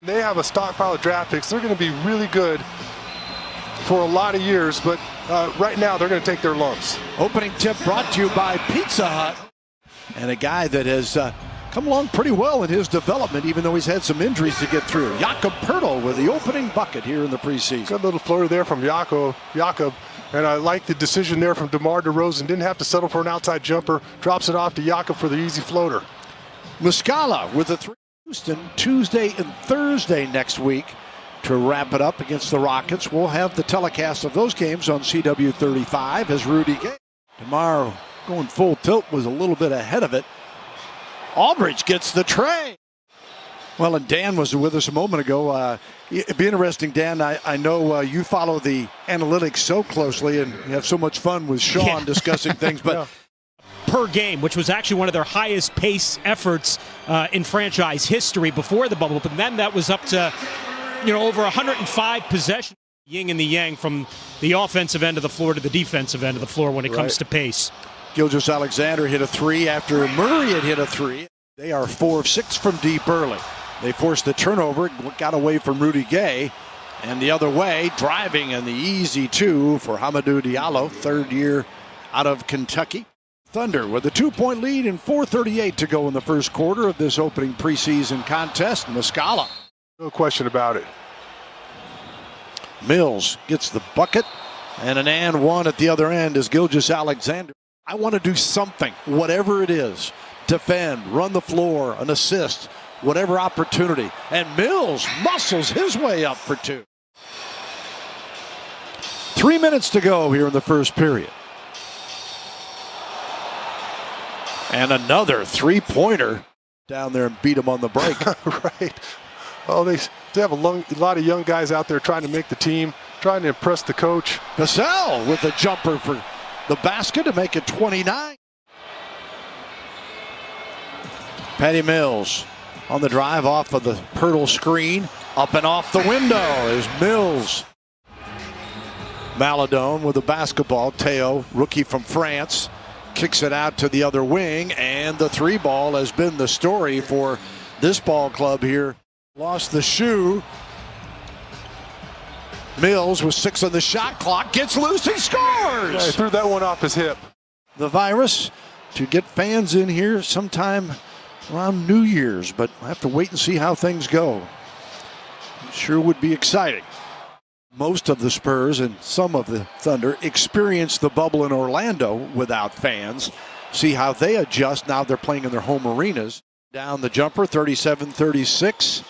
They have a stockpile of draft picks. They're going to be really good for a lot of years, but right now they're going to take their lumps. Opening tip brought to you by Pizza Hut. And a guy that has come along pretty well in his development, even though he's had some injuries to get through. Jakob Poeltl with the opening bucket here in the preseason. Good little floater there from Jakob. And I like the decision there from DeMar DeRozan. Didn't have to settle for an outside jumper. Drops it off to Jakob for the easy floater. Muscala with a 3. Houston Tuesday and Thursday next week to wrap it up against the Rockets. We'll have the telecast of those games on CW 35 as Rudy Gay. DeMar going full tilt was a little bit ahead of it. Aldridge gets the tray. Well, and Dan was with us a moment ago. It'd be interesting, Dan. I know you follow the analytics so closely and you have so much fun with Sean discussing things, but. Yeah. Per game, which was actually one of their highest pace efforts in franchise history before the bubble. But then that was up to, over 105 possessions. Yin and the yang from the offensive end of the floor to the defensive end of the floor when it comes to pace. Gilgeous-Alexander hit a 3 after Murray had hit a 3. They are 4 of 6 from deep early. They forced the turnover, got away from Rudy Gay. And the other way, driving and the easy 2 for Hamidou Diallo, third year out of Kentucky. Thunder with a 2-point lead and 4:38 to go in the first quarter of this opening preseason contest. Muscala. No question about it. Mills gets the bucket and an and one at the other end is Gilgeous-Alexander. I want to do something, whatever it is. Defend, run the floor, an assist, whatever opportunity. And Mills muscles his way up for 2. 3 minutes to go here in the first period. And another 3-pointer down there and beat him on the break. Right. Oh, they have a lot of young guys out there trying to make the team, trying to impress the coach. Gasol with a jumper for the basket to make it 29. Patty Mills on the drive off of the Poeltl screen. Up and off the window is Mills. Maladone with the basketball. Teo, rookie from France. Kicks it out to the other wing, and the 3 ball has been the story for this ball club here. Lost the shoe. Mills with 6 on the shot clock, gets loose and scores! Yeah, he threw that one off his hip. The virus to get fans in here sometime around New Year's, but we'll have to wait and see how things go. Sure would be exciting. Most of the Spurs and some of the Thunder experienced the bubble in Orlando without fans. See how they adjust now they're playing in their home arenas. Down the jumper, 37-36.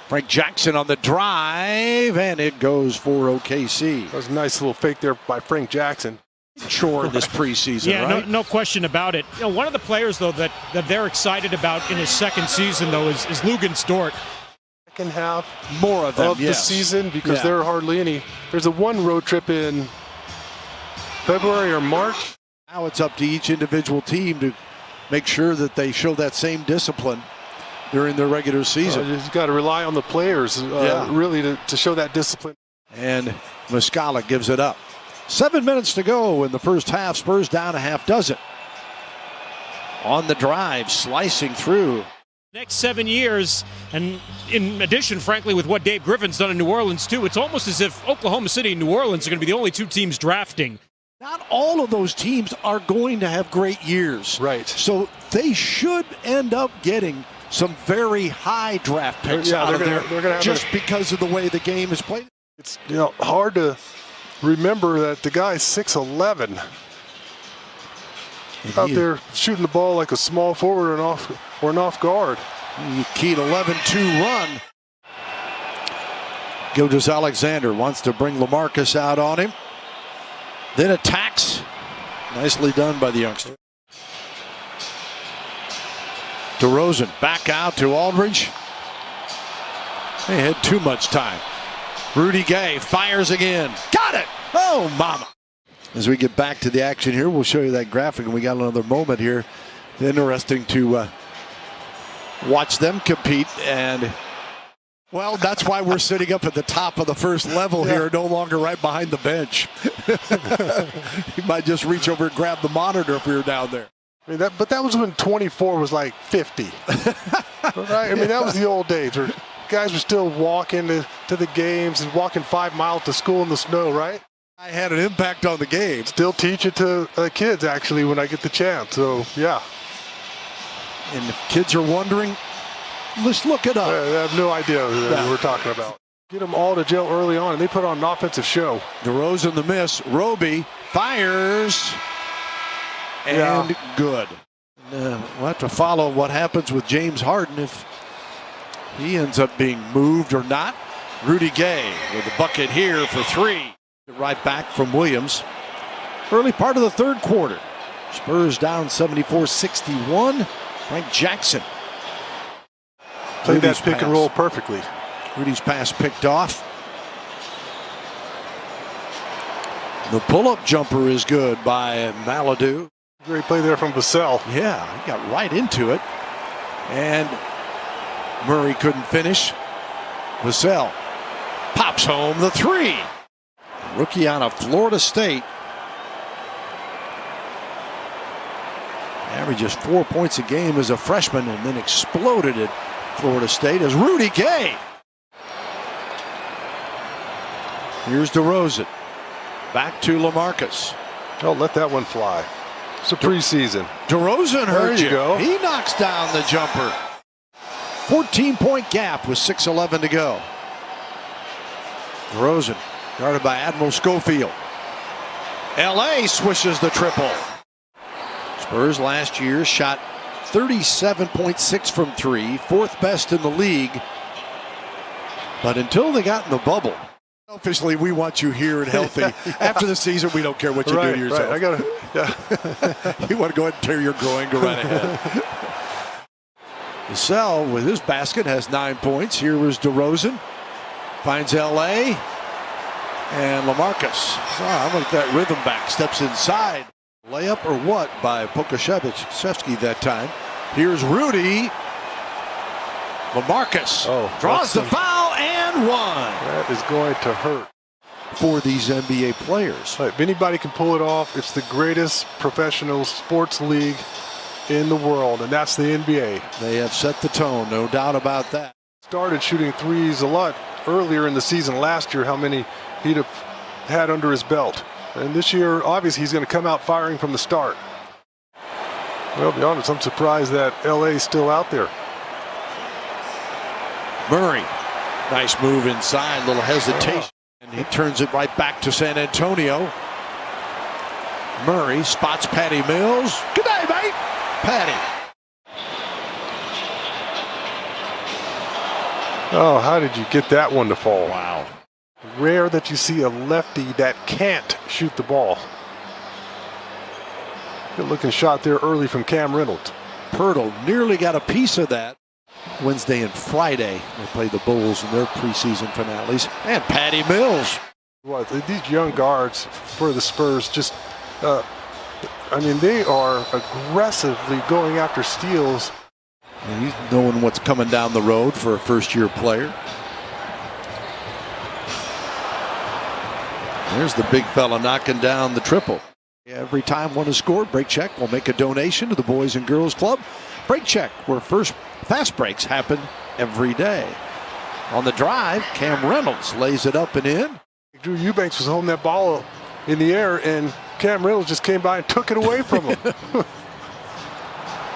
Frank Jackson on the drive, and it goes for OKC. That was a nice little fake there by Frank Jackson. Chore this preseason, right? No question about it. One of the players, though, that they're excited about in his second season, though, is Luguentz Dort. Second half more of them, the season because there are hardly any. There's a one road trip in February or March. Now it's up to each individual team to make sure that they show that same discipline during their regular season. You've got to rely on the players really to show that discipline. And Muscala gives it up. 7 minutes to go in the first half. Spurs down a half dozen. On the drive, slicing through. Next 7 years, and in addition, frankly, with what Dave Griffin's done in New Orleans, too, it's almost as if Oklahoma City and New Orleans are going to be the only 2 teams drafting. Not all of those teams are going to have great years. Right. So they should end up getting some very high draft picks out of there just because of the way the game is played. It's hard to remember that the guy's 6'11". Out there shooting the ball like a small forward or an off guard. Keyed 11-2 run. Gilgeous-Alexander wants to bring LaMarcus out on him. Then attacks. Nicely done by the youngster. DeRozan back out to Aldridge. They had too much time. Rudy Gay fires again. Got it! Oh, mama. As we get back to the action here, we'll show you that graphic, and we got another moment here. Interesting to watch them compete, and well, that's why we're sitting up at the top of the first level here, no longer right behind the bench. You might just reach over and grab the monitor if we were down there. I mean, but that was when 24 was like 50. Right? I mean, that was the old days where guys were still walking to the games and walking 5 miles to school in the snow, right? I had an impact on the game. Still teach it to kids, actually, when I get the chance. So, yeah. And if kids are wondering, let's look it up. I have no idea who we're talking about. Get them all to jail early on, and they put on an offensive show. DeRozan the miss. Roby fires. And good. We'll have to follow what happens with James Harden if he ends up being moved or not. Rudy Gay with the bucket here for 3. Right back from Williams. Early part of the third quarter. Spurs down 74-61. Frank Jackson played that pick and roll perfectly. Rudy's pass picked off. The pull-up jumper is good by Maladou. Great play there from Vassell. Yeah, he got right into it. And Murray couldn't finish. Vassell pops home the 3. Rookie out of Florida State. Averages 4 points a game as a freshman and then exploded at Florida State as Rudy Gay. Here's DeRozan. Back to LaMarcus. Don't let that one fly. It's a preseason. DeRozan hurt you. Go. He knocks down the jumper. 14-point gap with 6:11 to go. DeRozan guarded by Admiral Schofield. LA swishes the triple. Spurs last year shot 37.6 from 3, 4th best in the league. But until they got in the bubble, officially we want you here and healthy. After the season, we don't care what you do to yourself. Right. I gotta, You want to go ahead and tear your groin, go right ahead. Vassell with his basket has 9 points. Here was DeRozan. Finds LA. And LaMarcus. I want that rhythm back. Steps inside. Layup or what by Pokashevsky that time. Here's Rudy. LaMarcus draws the foul and 1. That is going to hurt for these NBA players. If anybody can pull it off, it's the greatest professional sports league in the world, and that's the NBA. They have set the tone, no doubt about that. Started shooting threes a lot earlier in the season last year, how many he'd have had under his belt. And this year, obviously, he's going to come out firing from the start. Well, to be honest, I'm surprised that LA is still out there. Murray, nice move inside, little hesitation. And he turns it right back to San Antonio. Murray spots Patty Mills. Good day, mate. Patty. Oh, how did you get that one to fall? Wow. Rare that you see a lefty that can't shoot the ball. Good looking shot there early from Cam Reynolds. Pirtle nearly got a piece of that. Wednesday and Friday, they play the Bulls in their preseason finales. And Patty Mills. Well, these young guards for the Spurs just, I mean, they are aggressively going after steals. And he's knowing what's coming down the road for a first-year player. There's the big fella knocking down the triple. Every time one is scored, Break Check will make a donation to the Boys and Girls Club. Break Check, where first fast breaks happen every day. On the drive, Cam Reynolds lays it up and in. Drew Eubanks was holding that ball in the air, and Cam Reynolds just came by and took it away from him.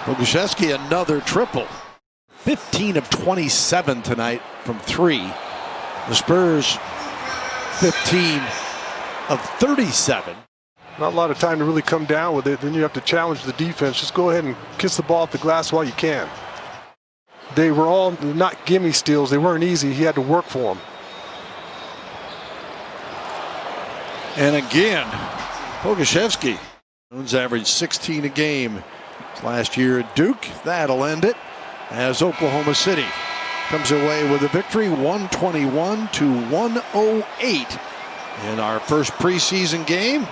Pokashevsky, another triple. 15 of 27 tonight from 3. The Spurs, 15 of 37. Not a lot of time to really come down with it. Then you have to challenge the defense. Just go ahead and kiss the ball off the glass while you can. They were all not gimme steals. They weren't easy. He had to work for them. And again, Pokashevsky. Jones averaged 16 a game last year at Duke. That'll end it as Oklahoma City comes away with a victory, 121-108 in our first preseason game.